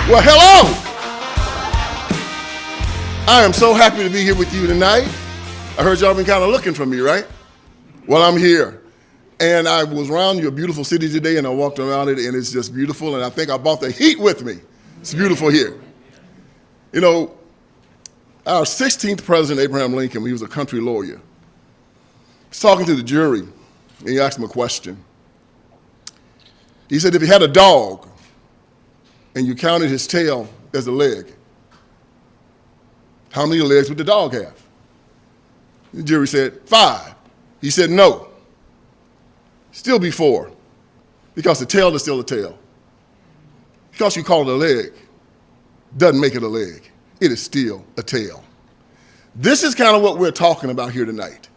Well, hello! I am so happy to be here with you tonight. I heard y'all been kind of looking for me, right? Well, I'm here. And I was around your beautiful city today, and I walked around it, and it's just beautiful, and I think I brought the heat with me. It's beautiful here. You know, our 16th president, Abraham Lincoln, he was a country lawyer. He's talking to the jury, and he asked him a question. He said, if you had a dog, and you counted his tail as a leg, how many legs would the dog have? The jury said, 5. He said, no. Still be 4, because the tail is still a tail. Because you call it a leg doesn't make it a leg. It is still a tail. This is kind of what we're talking about here tonight.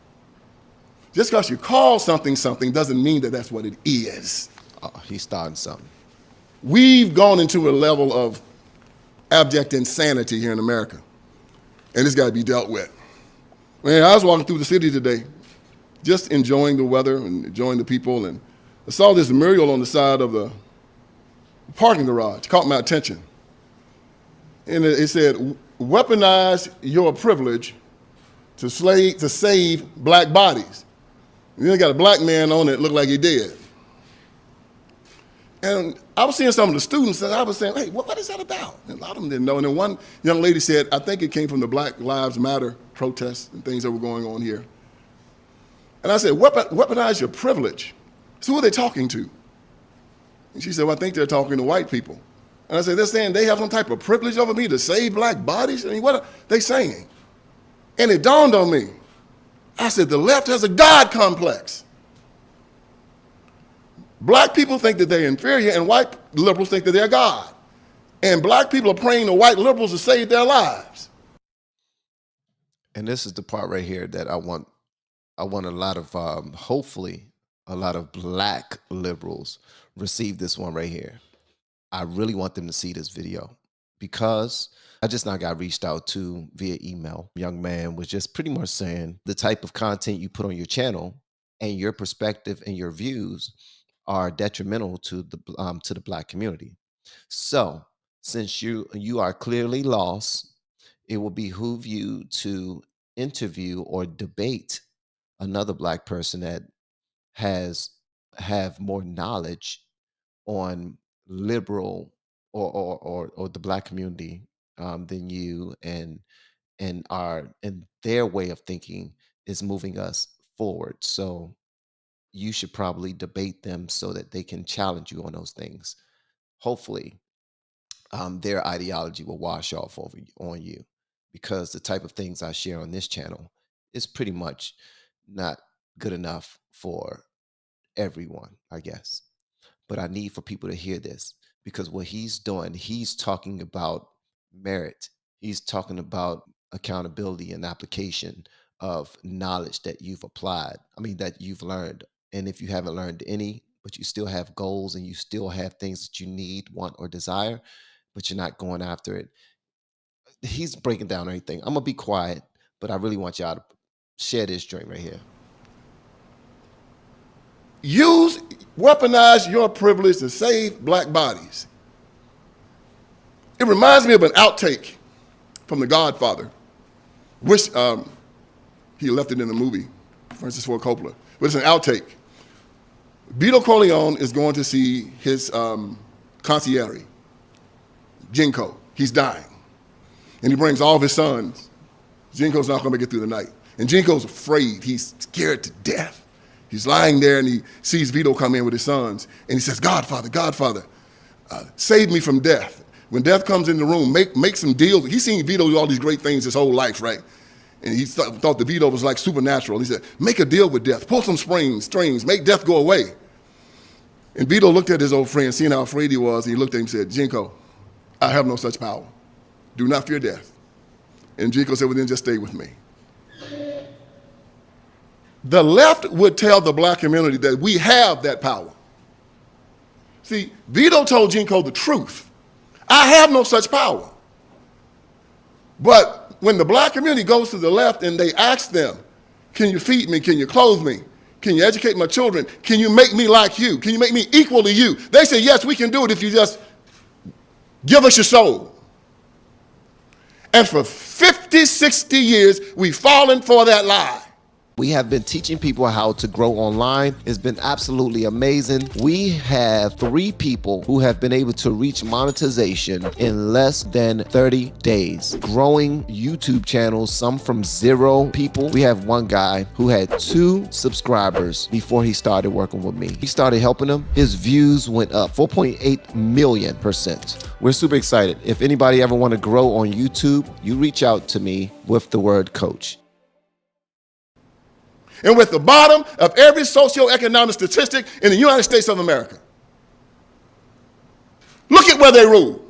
Just because you call something something doesn't mean that that's what it is. Oh, he's starting something. We've gone into a level of abject insanity here in America, and it's got to be dealt with. Man, I was walking through the city today, just enjoying the weather and enjoying the people, and I saw this mural on the side of the parking garage. It caught my attention. And it said, weaponize your privilege to save black bodies. And then got a black man on it, looked like he did. And I was seeing some of the students, and I was saying, hey, what is that about? And a lot of them didn't know. And then one young lady said, I think it came from the Black Lives Matter protests and things that were going on here. And I said, weaponize your privilege. So who are they talking to? And she said, well, I think they're talking to white people. And I said, they're saying they have some type of privilege over me to save black bodies? I mean, what are they saying? And it dawned on me. I said, the left has a God complex. Black people think that they're inferior, and white liberals think that they're God. And black people are praying to white liberals to save their lives. And this is the part right here that I want a lot of, hopefully, a lot of black liberals receive this one right here. I really want them to see this video, because I just now got reached out to via email. A young man was just pretty much saying the type of content you put on your channel and your perspective and your views are detrimental to the black community. So since you are clearly lost, it will behoove you to interview or debate another black person that have more knowledge on liberal or the black community than you, and their way of thinking is moving us forward. So you should probably debate them so that they can challenge you on those things. Hopefully, their ideology will wash off on you, because the type of things I share on this channel is pretty much not good enough for everyone, I guess. But I need for people to hear this, because what he's doing, he's talking about merit. He's talking about accountability and application of knowledge that you've that you've learned. And if you haven't learned any, but you still have goals and you still have things that you need, want, or desire, but you're not going after it, he's breaking down everything. I'm going to be quiet, but I really want y'all to share this joint right here. Weaponize your privilege to save black bodies. It reminds me of an outtake from The Godfather, which he left it in the movie, Francis Ford Coppola, but it's an outtake. Vito Corleone is going to see his concierge, Jinko. He's dying. And he brings all of his sons. Jinko's not going to make it through the night. And Jinko's afraid. He's scared to death. He's lying there, and he sees Vito come in with his sons. And he says, Godfather, save me from death. When death comes in the room, make some deals. He's seen Vito do all these great things his whole life, right? And he thought the Vito was like supernatural. He said, make a deal with death. Pull some strings, make death go away. And Vito looked at his old friend, seeing how afraid he was, and he looked at him and said, Jinko, I have no such power. Do not fear death. And Jinko said, well, then just stay with me. The left would tell the black community that we have that power. See, Vito told Jinko the truth. I have no such power. But when the black community goes to the left and they ask them, can you feed me? Can you clothe me? Can you educate my children? Can you make me like you? Can you make me equal to you? They say, yes, we can do it if you just Give us your soul. And for 50, 60 years, we've fallen for that lie. We have been teaching people how to grow online. It's been absolutely amazing. We have 3 people who have been able to reach monetization in less than 30 days. Growing YouTube channels, some from 0 people. We have one guy who had 2 subscribers before he started working with me. He started helping him. His views went up 4.8 million%. We're super excited. If anybody ever want to grow on YouTube, you reach out to me with the word coach. And with the bottom of every socioeconomic statistic in the United States of America. Look at where they rule.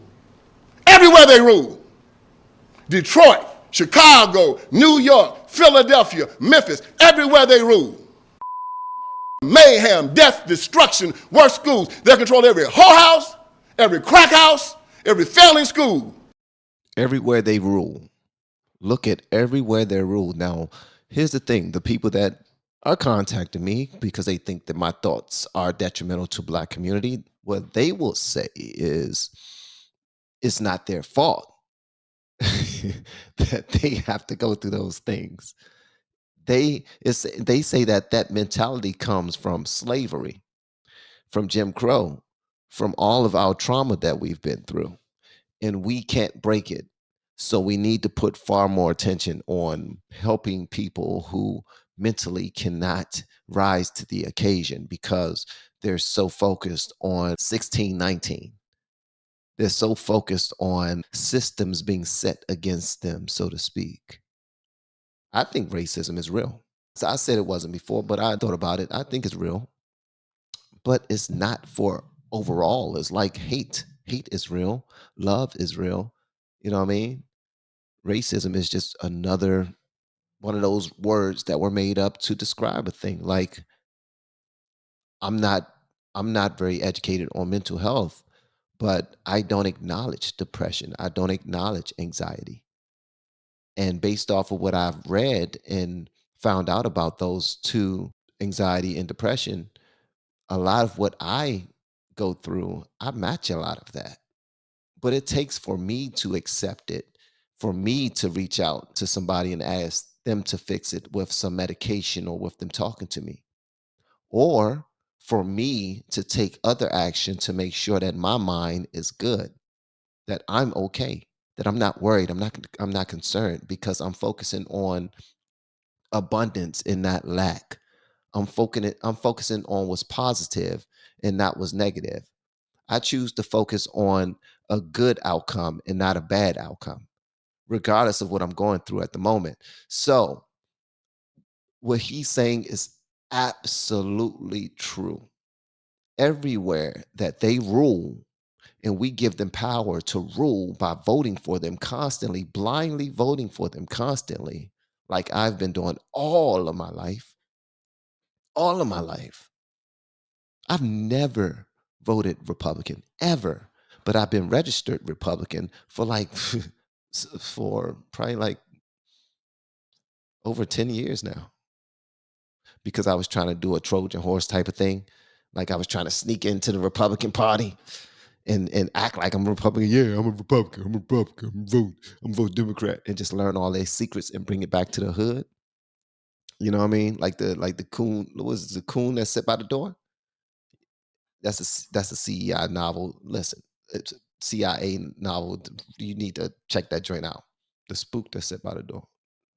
Everywhere they rule. Detroit, Chicago, New York, Philadelphia, Memphis, everywhere they rule. Mayhem, death, destruction, worse schools. They control every whorehouse, every crack house, every failing school. Everywhere they rule. Look at everywhere they rule. Now, here's the thing. The people that are contacting me because they think that my thoughts are detrimental to Black community, what they will say is it's not their fault that they have to go through those things. They say that mentality comes from slavery, from Jim Crow, from all of our trauma that we've been through, and we can't break it. So we need to put far more attention on helping people who mentally cannot rise to the occasion because they're so focused on 1619. They're so focused on systems being set against them, so to speak. I think racism is real. So I said it wasn't before, but I thought about it. I think it's real, but it's not for overall. It's like hate. Hate is real. Love is real. You know what I mean? Racism is just another one of those words that were made up to describe a thing. Like I'm not I'm not very educated on mental health, but I don't acknowledge depression. I don't acknowledge anxiety. And based off of what I've read and found out about those 2, anxiety and depression, a lot of what I go through, I match a lot of that. But it takes for me to accept it, for me to reach out to somebody and ask them to fix it with some medication or with them talking to me, or for me to take other action to make sure that my mind is good, that I'm okay, that I'm not worried, I'm not concerned because I'm focusing on abundance and not lack. I'm focusing on what's positive and not what's negative. I choose to focus on a good outcome and not a bad outcome, regardless of what I'm going through at the moment. So, what he's saying is absolutely true. Everywhere that they rule, and we give them power to rule by voting for them constantly, blindly voting for them constantly, like I've been doing all of my life. All of my life. I've never voted Republican ever, but I've been registered Republican for like for probably like over 10 years now because I was trying to do a Trojan horse type of thing. Like I was trying to sneak into the Republican Party and act like I'm a Republican. Yeah, I'm a Republican. I'm a Republican. I'm vote Democrat, and just learn all their secrets and bring it back to the hood. You know what I mean? Like the coon. What was the coon that sat by the door? That's a CEI novel. Listen, it's a CIA novel. You need to check that joint out. The spook that sat by the door,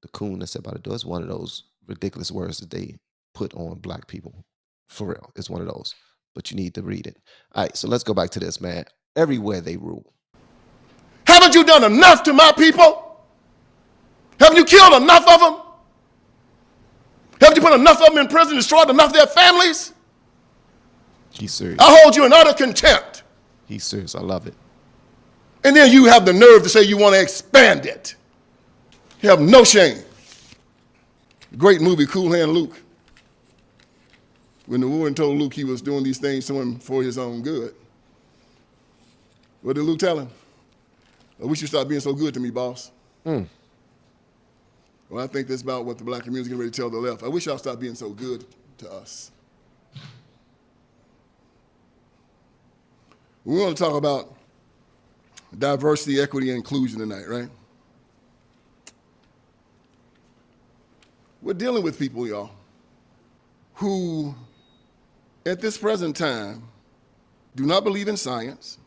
the coon that sat by the door is one of those ridiculous words that they put on Black people. For real, it's one of those. But you need to read it. All right, so let's go back to this, man. Everywhere they rule. Haven't you done enough to my people? Haven't you killed enough of them? Haven't you put enough of them in prison, destroyed enough of their families? He's serious. I hold you in utter contempt. He's serious. I love it. And then you have the nerve to say you want to expand it. You have no shame. Great movie, Cool Hand Luke. When the warden told Luke he was doing these things to him for his own good. What did Luke tell him? I wish you stop being so good to me, boss. Well, I think that's about what the Black community is getting ready to tell the left. I wish y'all stop being so good to us. We want to talk about Diversity, equity, and inclusion tonight, right? We're dealing with people, y'all, who at this present time do not believe in science.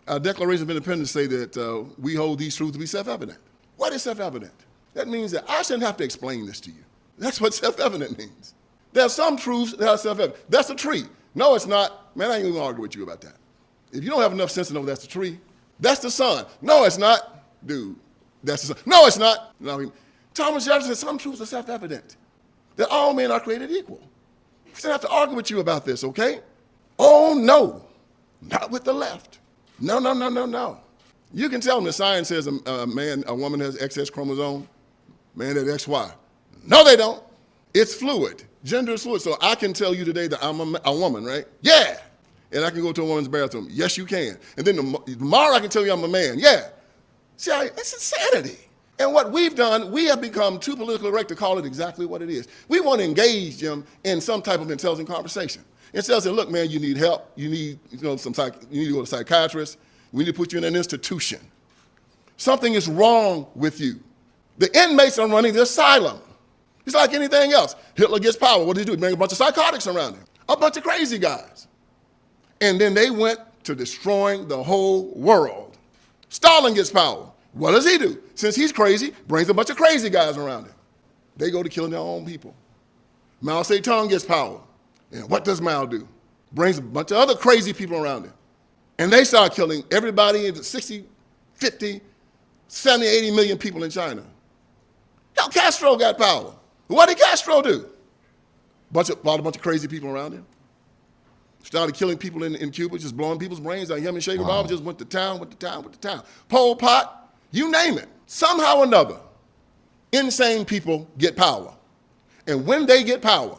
Our Declaration of Independence say that we hold these truths to be self-evident. What is self-evident? That means that I shouldn't have to explain this to you. That's what self-evident means. There are some truths that are self-evident. That's a tree. No, it's not. Man, I ain't even gonna argue with you about that. If you don't have enough sense to know that's the tree, that's the sun. No, it's not. Dude, that's the sun. No, it's not. No, I mean, Thomas Jefferson said some truths are self-evident, that all men are created equal. I shouldn't have to argue with you about this, okay? Oh, no, not with the left. No, no, no, no, no. You can tell them that science says a woman has XS chromosome, man has XY. No, they don't. It's fluid. Gender is fluid. So I can tell you today that I'm a woman, right? Yeah. And I can go to a woman's bathroom. Yes, you can. And then tomorrow I can tell you I'm a man. Yeah. See, it's insanity. And what we've done, we have become too politically correct to call it exactly what it is. We want to engage them in some type of intelligent conversation. Instead of saying, look, man, you need help. You need, you need to go to a psychiatrist. We need to put you in an institution. Something is wrong with you. The inmates are running the asylum. It's like anything else. Hitler gets power. What did he do? He bring a bunch of psychotics around him, a bunch of crazy guys. And then they went to destroying the whole world. Stalin gets power. What does he do? Since he's crazy, brings a bunch of crazy guys around him. They go to killing their own people. Mao Zedong gets power. And what does Mao do? Brings a bunch of other crazy people around him. And they start killing everybody into 60, 50, 70, 80 million people in China. Hell, Castro got power. What did Castro do? Brought a bunch of crazy people around him. Started killing people in Cuba, just blowing people's brains out. Him and Che Guevara just went to town. Pol Pot, you name it. Somehow or another, insane people get power. And when they get power,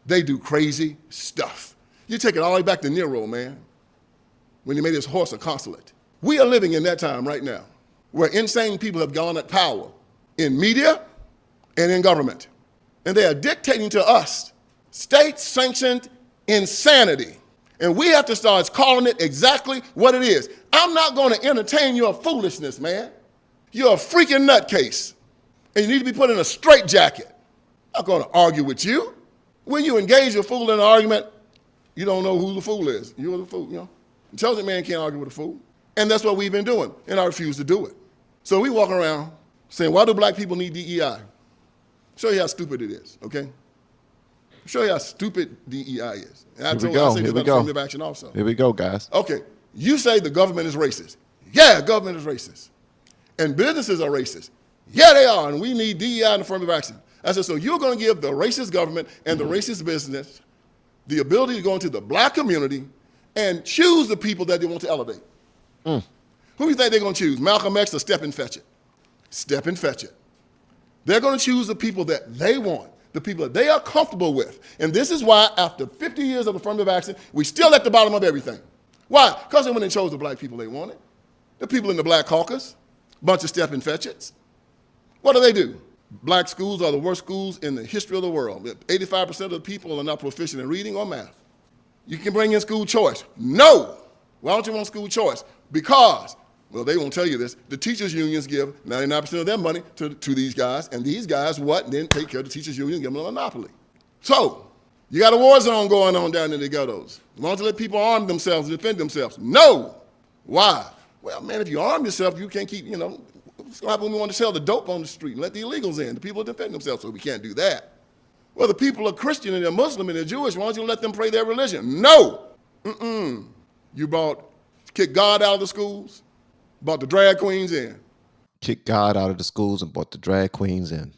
they do crazy stuff. You take it all the way back to Nero, man, when he made his horse a consulate. We are living in that time right now, where insane people have gone at power in media and in government. And they are dictating to us state-sanctioned insanity. And we have to start calling it exactly what it is. I'm not going to entertain your foolishness, man. You're a freaking nutcase. And you need to be put in a straitjacket. I'm not going to argue with you. When you engage a fool in an argument, you don't know who the fool is. You're the fool, you know. Intelligent man can't argue with a fool. And that's what we've been doing, and I refuse to do it. So we walk around saying, why do black people need DEI? Show you how stupid it is, okay? Show you how stupid DEI is. And I say affirmative action also. Here we go, guys. Okay, you say the government is racist. Yeah, government is racist. And businesses are racist. Yeah, they are, and we need DEI and affirmative action. I said, so you're going to give the racist government and the racist business the ability to go into the black community and choose the people that they want to elevate. Who do you think they're going to choose? Malcolm X or Step and Fetch It? Step and Fetch It. They're going to choose the people that they want, the people that they are comfortable with. And this is why, after 50 years of affirmative action, we're still at the bottom of everything. Why? Because they went and chose the black people they wanted. The people in the black caucus, bunch of Step and Fetch It's. What do? Black schools are the worst schools in the history of the world. 85% of the people are not proficient in reading or math. You can bring in school choice. No. Why don't you want school choice? Because, well, they won't tell you this, the teachers' unions give 99% of their money to these guys, and these guys what? And then take care of the teachers' union and give them a monopoly. So, you got a war zone going on down in the ghettos. Why don't you let people arm themselves and defend themselves? No. Why? Well, man, if you arm yourself, you can't keep, what's going to happen when we want to sell the dope on the street and let the illegals in? The people defend themselves, so we can't do that. Well, the people are Christian and they're Muslim and they're Jewish. Why don't you let them pray their religion? No. You kick God out of the schools, brought the drag queens in. Kick God out of the schools and brought the drag queens in.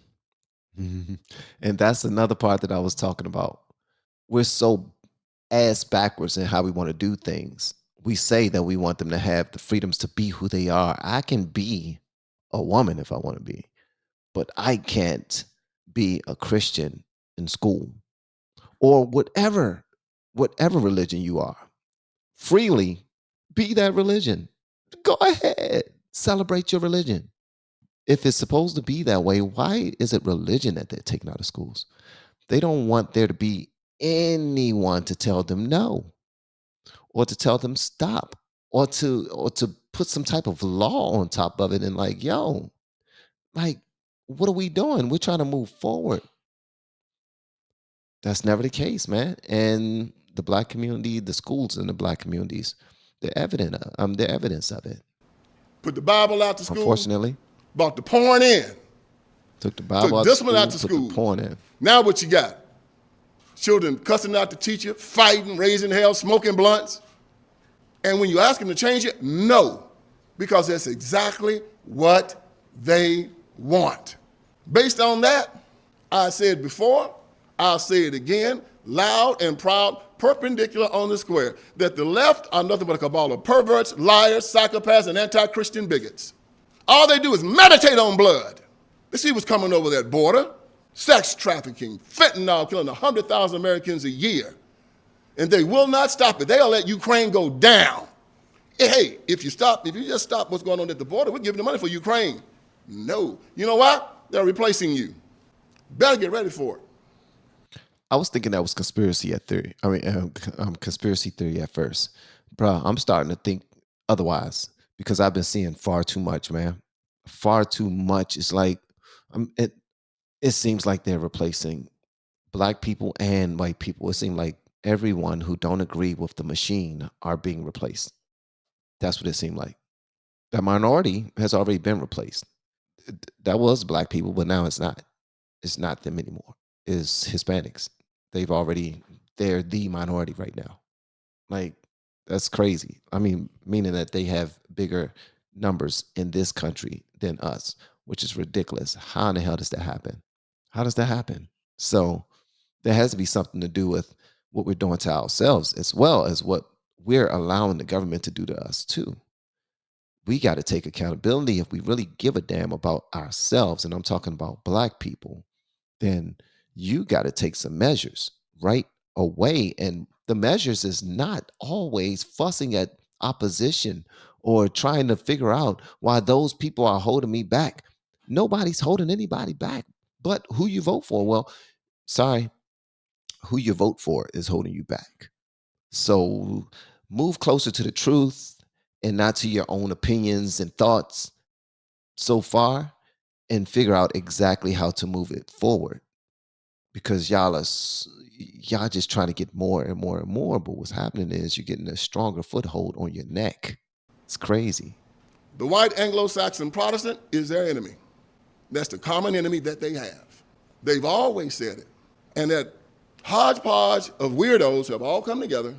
And that's another part that I was talking about. We're so ass backwards in how we want to do things. We say that we want them to have the freedoms to be who they are. I can be a woman if I want to be, but I can't be a Christian in school or whatever religion you are. Freely be that religion. Go ahead, celebrate your religion. If it's supposed to be that way, why is it religion that they're taking out of schools? They don't want there to be anyone to tell them no or to tell them stop or to put some type of law on top of it and like, yo, like, what are we doing? We're trying to move forward. That's never the case, man. And the black community, the schools in the black communities, they're evidence of it. Put the Bible out to school, Unfortunately, brought the porn in, took the Bible took out discipline out to to school, put school. the porn in. Now what you got? Children cussing out the teacher, fighting, raising hell, smoking blunts. And when you ask them to change it, no, because that's exactly what they want. Based on that, I said before, I'll say it again, loud and proud, perpendicular on the square, that the left are nothing but a cabal of perverts, liars, psychopaths, and anti-Christian bigots. All they do is meditate on blood. They see what's coming over that border. Sex trafficking, fentanyl killing 100,000 Americans a year. And they will not stop it. They'll let Ukraine go down. Hey, if you just stop what's going on at the border, we're giving the money for Ukraine. No. You know what? They're replacing you. Better get ready for it. I was thinking that was conspiracy theory. Conspiracy theory at first, bro. I'm starting to think otherwise because I've been seeing far too much, man. Far too much. It's like, it seems like they're replacing black people and white people. It seems like everyone who don't agree with the machine are being replaced. That's what it seemed like. That minority has already been replaced. That was black people, but now it's not. It's not them anymore. It's Hispanics. They're the minority right now. Like, that's crazy. I mean, meaning that they have bigger numbers in this country than us, which is ridiculous. How in the hell does that happen? How does that happen? So there has to be something to do with what we're doing to ourselves as well as what we're allowing the government to do to us too. We got to take accountability if we really give a damn about ourselves. And I'm talking about black people, then you got to take some measures right away. And the measures is not always fussing at opposition or trying to figure out why those people are holding me back. Nobody's holding anybody back but who you vote for. Well, sorry, who you vote for is holding you back. So move closer to the truth and not to your own opinions and thoughts so far, and figure out exactly how to move it forward, because y'all just trying to get more and more and more, but what's happening is you're getting a stronger foothold on your neck. It's crazy. The white Anglo-Saxon Protestant is their enemy. That's the common enemy that they have. They've always said it. And that hodgepodge of weirdos have all come together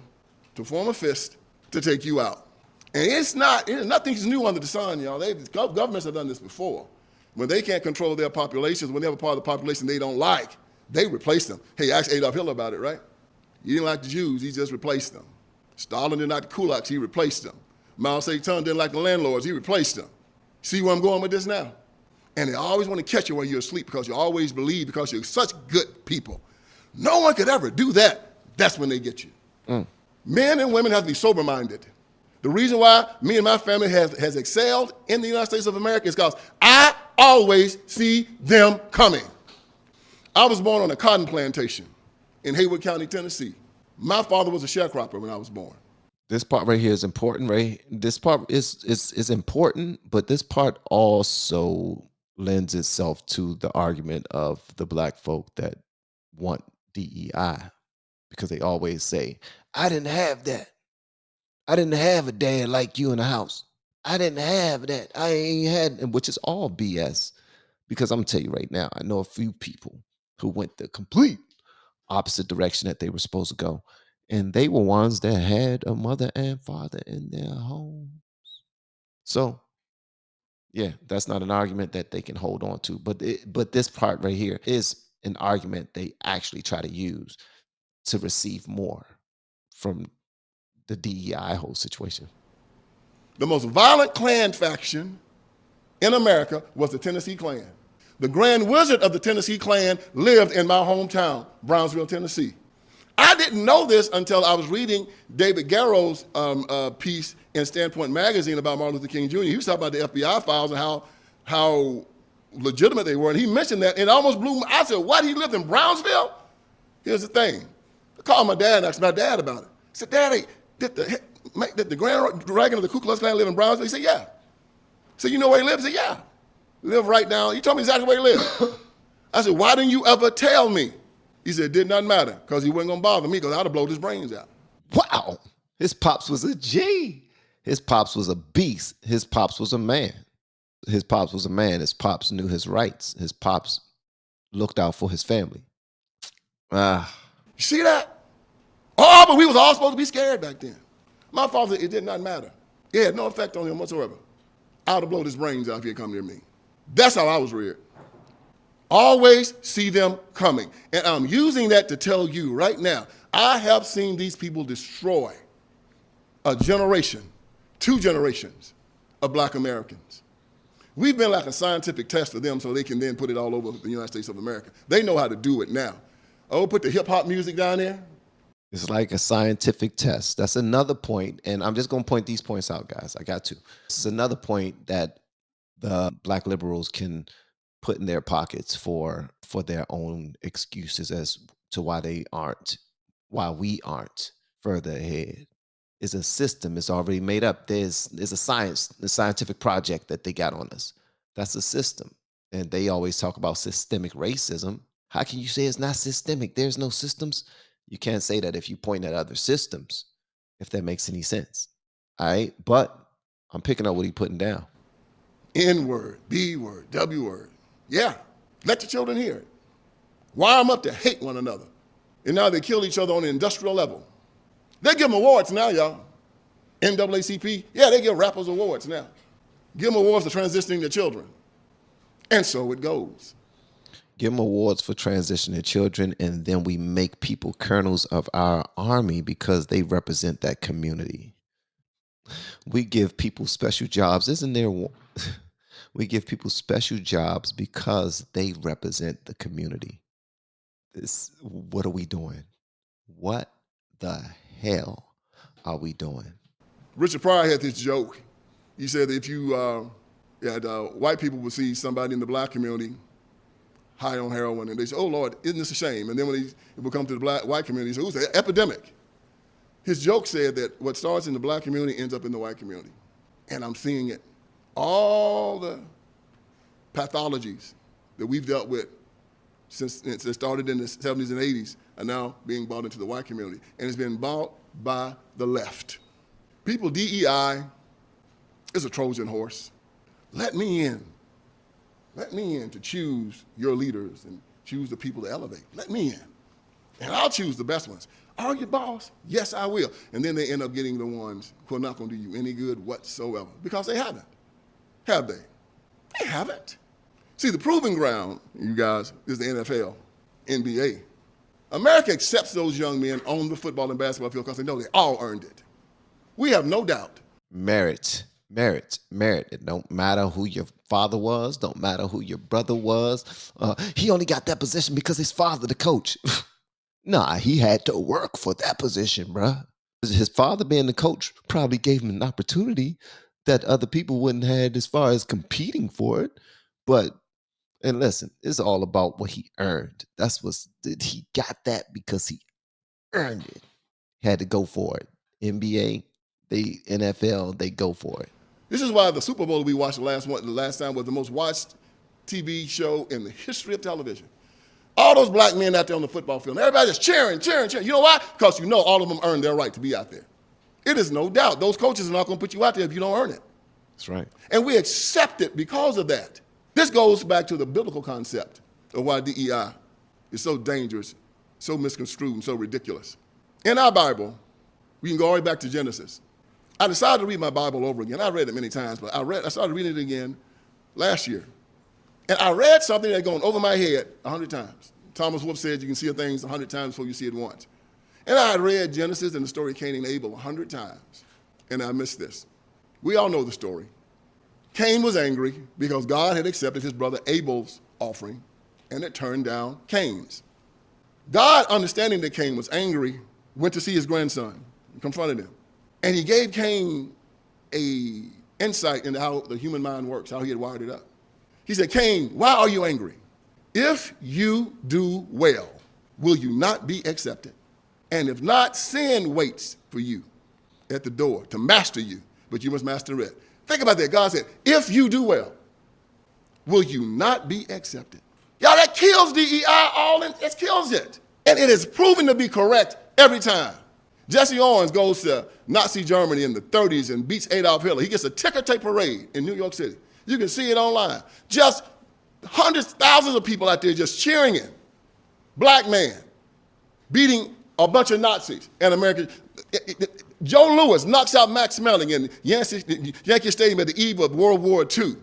to form a fist to take you out. And nothing's new under the sun, y'all. Governments have done this before. When they can't control their populations, when they have a part of the population they don't like, they replace them. Hey, ask Adolf Hitler about it, right? He didn't like the Jews, he just replaced them. Stalin didn't like the kulaks, he replaced them. Mao Zedong didn't like the landlords, he replaced them. See where I'm going with this now? And they always want to catch you when you're asleep because you always believe because you're such good people. No one could ever do that. That's when they get you. Men and women have to be sober-minded. The reason why me and my family has excelled in the United States of America is because I always see them coming. I was born on a cotton plantation in Haywood County, Tennessee. My father was a sharecropper when I was born. This part right here is important, Ray. This part is important, but this part also lends itself to the argument of the black folk that want DEI, because they always say, I didn't have that. I didn't have a dad like you in the house. I didn't have that. I ain't had, which is all BS. Because I'm gonna tell you right now, I know a few people who went the complete opposite direction that they were supposed to go. And they were ones that had a mother and father in their homes. So yeah, that's not an argument that they can hold on to. But this part right here is an argument they actually try to use to receive more from the DEI whole situation. The most violent Klan faction in America was the Tennessee Klan. The Grand Wizard of the Tennessee Klan lived in my hometown, Brownsville, Tennessee. I didn't know this until I was reading David Garrow's piece in Standpoint Magazine about Martin Luther King Jr. He was talking about the FBI files and how legitimate they were, and he mentioned that, and it almost blew me. I said, what, he lived in Brownsville? Here's the thing. I called my dad and asked my dad about it. I said, Daddy, the Grand Dragon of the Ku Klux Klan live in Brownsville? He said, yeah. So you know where he lives? He said, yeah. Live right down. He told me exactly where he lived. I said, why didn't you ever tell me? He said, it did not matter because he wasn't going to bother me because I'd have blown his brains out. Wow. His pops was a G. His pops was a beast. His pops was a man. His pops was a man. His pops knew his rights. His pops looked out for his family. You see that? Oh, but we was all supposed to be scared back then. My father said it did not matter. It had no effect on him whatsoever. I would have blown his brains out if he had come near me. That's how I was reared. Always see them coming. And I'm using that to tell you right now, I have seen these people destroy a generation, 2 generations of black Americans. We've been like a scientific test for them so they can then put it all over the United States of America. They know how to do it now. Oh, put the hip hop music down there. It's like a scientific test. That's another point, and I'm just going to point these points out, guys. I got to. This is another point that the black liberals can put in their pockets for their own excuses as to why we aren't further ahead. Is a system. It's already made up. There's a scientific project that they got on us. That's a system, and they always talk about systemic racism. How can you say it's not systemic? There's no systems. You can't say that if you point at other systems, if that makes any sense. All right. But I'm picking up what he's putting down. N word, B word, W word. Yeah. Let the children hear it. Wire them up to hate one another. And now they kill each other on an industrial level. They give them awards now, y'all. NAACP, yeah, they give rappers awards now. Give them awards for transitioning their children. And so it goes. Give them awards for transitioning children, and then we make people colonels of our army because they represent that community. We give people special jobs. Isn't there? We give people special jobs because they represent the community. What are we doing? What the hell are we doing? Richard Pryor had this joke. He said that if you white people would see somebody in the black community high on heroin, and they say, oh, Lord, isn't this a shame? And then when it would come to the white community, he said, it's an epidemic. His joke said that what starts in the black community ends up in the white community. And I'm seeing it. All the pathologies that we've dealt with since it started in the 70s and 80s are now being brought into the white community. And it's been bought by the left. People, DEI is a Trojan horse. Let me in. Let me in to choose your leaders and choose the people to elevate. Let me in. And I'll choose the best ones. Are you boss? Yes, I will. And then they end up getting the ones who are not going to do you any good whatsoever because they haven't. Have they? They haven't. See, the proving ground, you guys, is the NFL, NBA. America accepts those young men on the football and basketball field because they know they all earned it. We have no doubt. Merit. It don't matter who your father was. Don't matter who your brother was. He only got that position because his father, the coach. Nah, he had to work for that position, bruh. His father being the coach probably gave him an opportunity that other people wouldn't have as far as competing for it. And listen, it's all about what he earned. He got that because he earned it. Had to go for it. NBA, NFL, they go for it. This is why the Super Bowl we watched the last time was the most watched TV show in the history of television. All those black men out there on the football field, everybody just cheering. You know why? Because you know all of them earned their right to be out there. It is no doubt. Those coaches are not going to put you out there if you don't earn it. That's right. And we accept it because of that. This goes back to the biblical concept of why DEI is so dangerous, so misconstrued, and so ridiculous. In our Bible, we can go all the way back to Genesis. I decided to read my Bible over again. I read it many times, but I started reading it again last year. And I read something that had gone over my head 100 times. Thomas Wolfe said you can see things 100 times before you see it once. And I had read Genesis and the story of Cain and Abel 100 times, and I missed this. We all know the story. Cain was angry because God had accepted his brother Abel's offering, and it turned down Cain's. God, understanding that Cain was angry, went to see his grandson and confronted him. And he gave Cain an insight into how the human mind works, how he had wired it up. He said, Cain, why are you angry? If you do well, will you not be accepted? And if not, sin waits for you. at the door to master you, but you must master it. Think about that. God said, if you do well, will you not be accepted? Y'all, that kills DEI it kills it. And it is proven to be correct every time. Jesse Owens goes to Nazi Germany in the 30s and beats Adolf Hitler. He gets a ticker tape parade in New York City. You can see it online. Just hundreds, thousands of people out there just cheering him. Black man beating a bunch of Nazis and Americans. Joe Louis knocks out Max Melling in Yankee Stadium at the eve of World War II.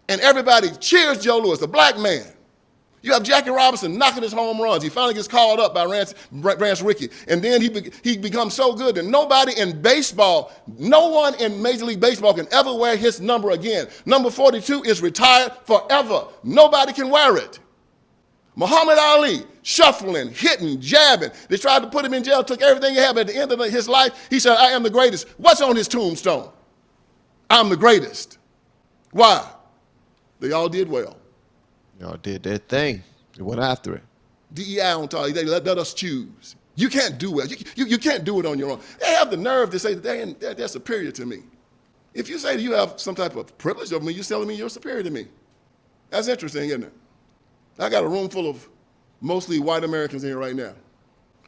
And everybody cheers Joe Louis, a black man. You have Jackie Robinson knocking his home runs. He finally gets called up by Rance Rickey. And then he becomes so good that nobody in baseball, no one in Major League Baseball can ever wear his number again. Number 42 is retired forever. Nobody can wear it. Muhammad Ali, shuffling, hitting, jabbing. They tried to put him in jail, took everything he had, but at the end of his life, he said, I am the greatest. What's on his tombstone? I'm the greatest. Why? They all did well. Y'all did their thing. They went after it. DEI on top, they let us choose. You can't do it. You can't do it on your own. They have the nerve to say that they're superior to me. If you say that you have some type of privilege over me, you're telling me you're superior to me. That's interesting, isn't it? I got a room full of mostly white Americans in here right now.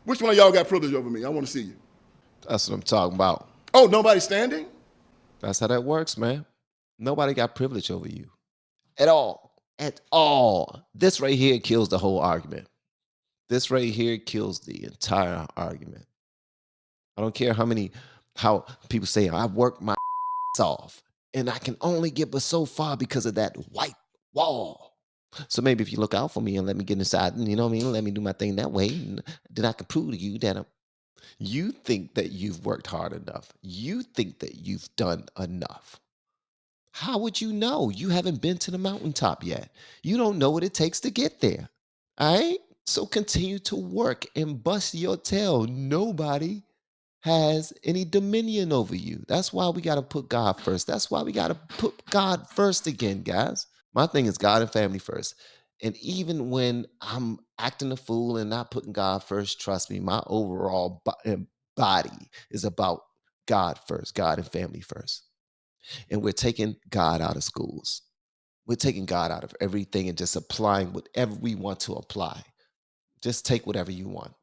Which one of y'all got privilege over me? I want to see you. That's what I'm talking about. Oh, nobody standing? That's how that works, man. Nobody got privilege over you. At all. At all. This right here kills the whole argument. This right here kills the entire argument. I don't care how people say, I work my off and I can only get but so far because of that white wall. So maybe if you look out for me and let me get inside, and you know what I mean, let me do my thing that way, and then I can prove to you that you think that you've worked hard enough. You think that you've done enough. How would you know? You haven't been to the mountaintop yet. You don't know what it takes to get there. All right? So continue to work and bust your tail. Nobody has any dominion over you. That's why we got to put God first. That's why we got to put God first again, guys. My thing is God and family first. And even when I'm acting a fool and not putting God first, trust me, my overall body is about God first, God and family first. And we're taking God out of schools. We're taking God out of everything and just applying whatever we want to apply. Just take whatever you want.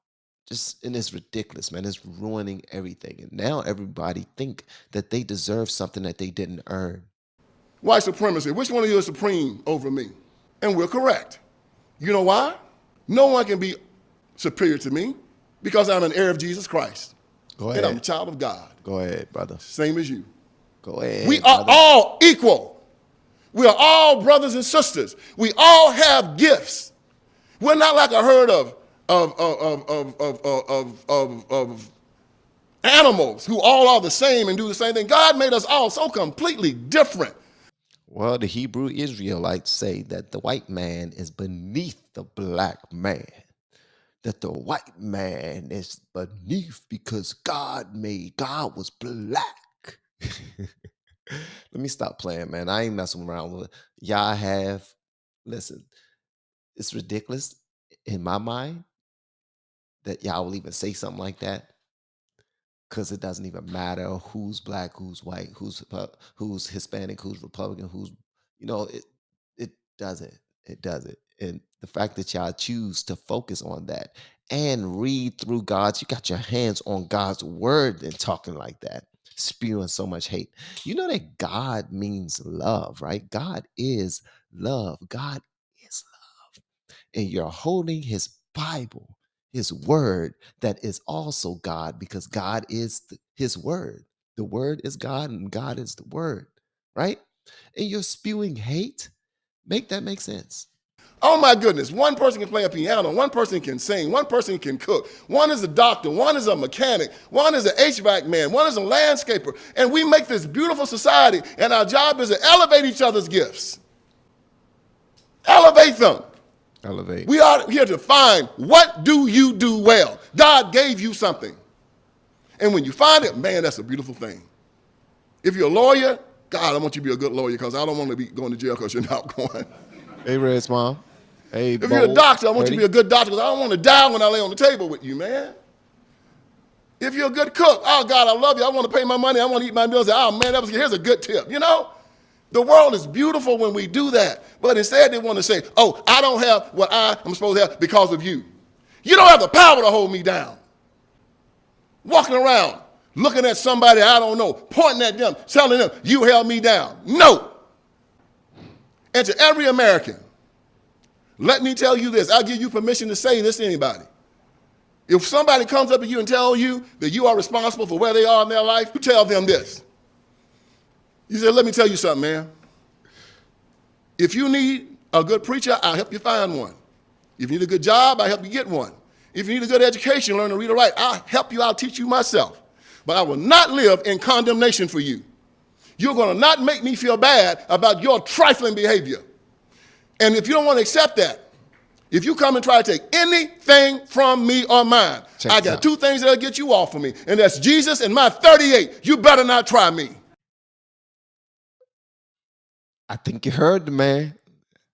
And it's ridiculous, man. It's ruining everything. And now everybody think that they deserve something that they didn't earn. White supremacy. Which one of you is supreme over me? And we're correct. You know why? No one can be superior to me because I'm an heir of Jesus Christ. Go ahead. And I'm a child of God. Go ahead, brother. Same as you. Go ahead. We are all equal. We are all brothers and sisters. We all have gifts. We're not like a herd of animals who all are the same and do the same thing. God made us all so completely different. Well, the Hebrew Israelites say that the white man is beneath the black man. That the white man is beneath because God was black. Let me stop playing, man. I ain't messing around with it. Y'all listen, it's ridiculous in my mind that y'all will even say something like that because it doesn't even matter who's black, who's white, who's Hispanic, who's Republican, it doesn't. It doesn't. And the fact that y'all choose to focus on that and read through you got your hands on God's word and talking like that, spewing so much hate. You know that God means love, right? God is love. God is love. And you're holding his Bible, his word that is also God because God is his word. The word is God and God is the word, right? And you're spewing hate. Make that make sense. Oh my goodness, one person can play a piano, one person can sing, one person can cook, one is a doctor, one is a mechanic, one is an HVAC man, one is a landscaper, and we make this beautiful society, and our job is to elevate each other's gifts. Elevate them. Elevate. We are here to find what do you do well. God gave you something. And when you find it, man, that's a beautiful thing. If you're a lawyer, God, I want you to be a good lawyer because I don't want to be going to jail because you're not going. Hey, Red's mom. Hey, if you're a doctor, I want you to be a good doctor because I don't want to die when I lay on the table with you, man. If you're a good cook, oh God, I love you. I want to pay my money. I want to eat my meals. Oh man, here's a good tip. You know, the world is beautiful when we do that. But instead they want to say, oh, I don't have what I am supposed to have because of you. You don't have the power to hold me down. Walking around, looking at somebody I don't know, pointing at them, telling them, you held me down. No. And to every American, let me tell you this. I'll give you permission to say this to anybody. If somebody comes up to you and tells you that you are responsible for where they are in their life, you tell them this. You say, let me tell you something, man. If you need a good preacher, I'll help you find one. If you need a good job, I'll help you get one. If you need a good education, learn to read and write, I'll help you, I'll teach you myself. But I will not live in condemnation for you. You're going to not make me feel bad about your trifling behavior. And if you don't want to accept that, if you come and try to take anything from me or mine, I got two things that'll get you off of me, and that's Jesus and my 38. You better not try me. I think you heard the man.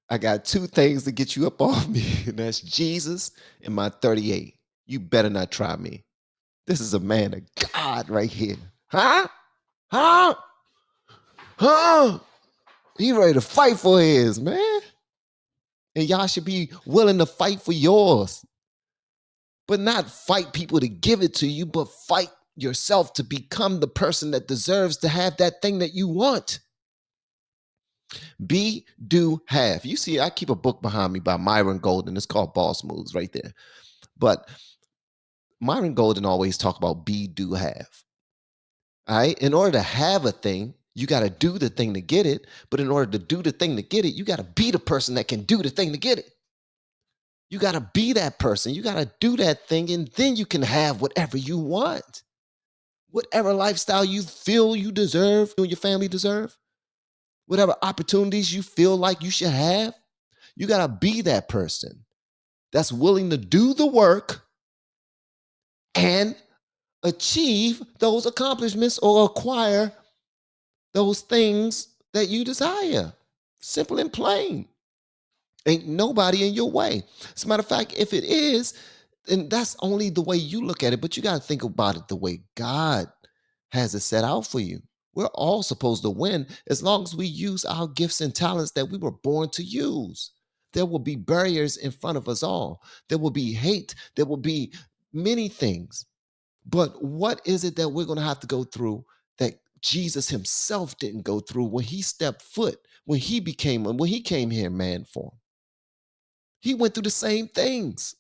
I got two things to get you up off me, and that's Jesus and my 38. You better not try me. This is a man of God right here. Huh? Huh? Huh? He ready to fight for his, man. And y'all should be willing to fight for yours. But not fight people to give it to you, but fight yourself to become the person that deserves to have that thing that you want. Be, do, have. You see, I keep a book behind me by Myron Golden. It's called Boss Moves right there. But Myron Golden always talk about be, do, have. All right. In order to have a thing, you got to do the thing to get it. But in order to do the thing to get it, you got to be the person that can do the thing to get it. You got to be that person. You got to do that thing, and then you can have whatever you want. Whatever lifestyle you feel you deserve, you and your family deserve, whatever opportunities you feel like you should have, you got to be that person that's willing to do the work and achieve those accomplishments or acquire those things that you desire. Simple and plain. Ain't nobody in your way. As a matter of fact, if it is, and that's only the way you look at it, but you got to think about it the way God has it set out for you. We're all supposed to win as long as we use our gifts and talents that we were born to use. There will be barriers in front of us all. There will be hate. There will be many things. But what is it that we're going to have to go through that Jesus himself didn't go through when he stepped foot, when he came here in man form? He went through the same things.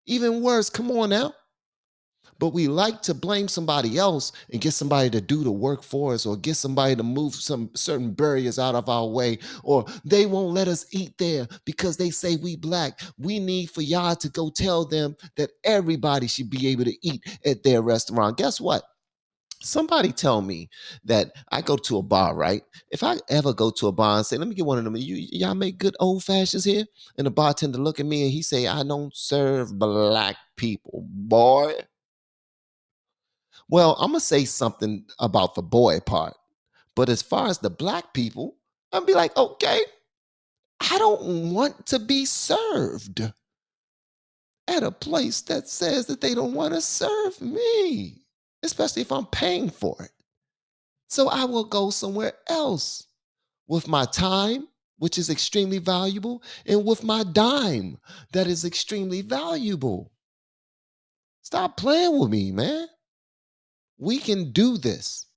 Even worse, come on now. But we like to blame somebody else and get somebody to do the work for us, or get somebody to move some certain barriers out of our way, or they won't let us eat there because they say we black. We need for y'all to go tell them that everybody should be able to eat at their restaurant. Guess what? Somebody tell me that I go to a bar, right? If I ever go to a bar and say, let me get one of them, y'all make good old fashions here? And the bartender look at me and he say, I don't serve black people, boy. Well, I'm going to say something about the boy part. But as far as the black people, I'll be like, okay, I don't want to be served at a place that says that they don't want to serve me, especially if I'm paying for it. So I will go somewhere else with my time, which is extremely valuable, and with my dime, that is extremely valuable. Stop playing with me, man. We can do this.